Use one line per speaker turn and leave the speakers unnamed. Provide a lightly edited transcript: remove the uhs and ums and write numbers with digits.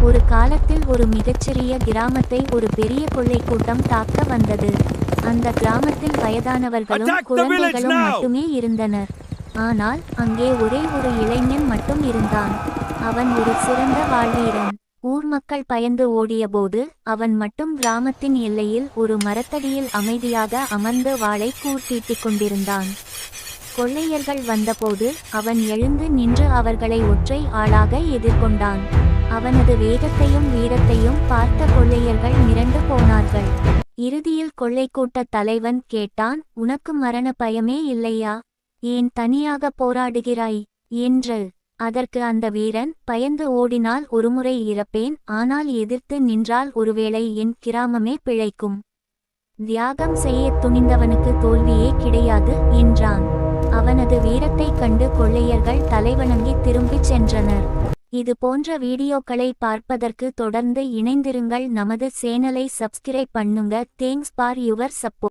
ஒரு காலத்தில் ஒரு மிகச்சிறிய கிராமத்தை ஒரு பெரிய கொள்ளை கூட்டம் தாக்க வந்தது. அந்த கிராமத்தில் வயதானவர்களும் குழந்தைகளும் மட்டுமே இருந்தனர். ஆனால் அங்கே ஒரே ஒரு இளைஞன் மட்டும் இருந்தான். அவன் ஒரு சிறந்த வாள்வீரன். ஊர் மக்கள் பயந்து ஓடியபோது அவன் மட்டும் கிராமத்தின் எல்லையில் ஒரு மரத்தடியில் அமைதியாக அமர்ந்து வாளை கூர்த்தீட்டிக் கொண்டிருந்தான். கொள்ளையர்கள் வந்தபோது அவன் எழுந்து நின்று அவர்களை ஒற்றை ஆளாக எதிர்கொண்டான். அவனது வேகத்தையும் வீரத்தையும் பார்த்த கொள்ளையர்கள் மிரண்டு போனார்கள். இறுதியில் கொள்ளைக்கூட்ட தலைவன் கேட்டான், உனக்கு மரண பயமே இல்லையா? ஏன் தனியாக போராடுகிறாய் என்று. அதற்கு அந்த வீரன், பயந்து ஓடினால் ஒருமுறை இறப்பேன், ஆனால் எதிர்த்து நின்றால் ஒருவேளை என் கிராமமே பிழைக்கும். தியாகம் செய்ய துணிந்தவனுக்கு தோல்வியே கிடையாது என்றான். அவனது வீரத்தைக் கண்டு கொள்ளையர்கள் தலைவணங்கி திரும்பிச் சென்றனர். இது போன்ற வீடியோக்களை பார்ப்பதற்கு தொடர்ந்து இணைந்திருங்கள். நமது சேனலை சப்ஸ்கிரைப் பண்ணுங்க. Thanks for your support.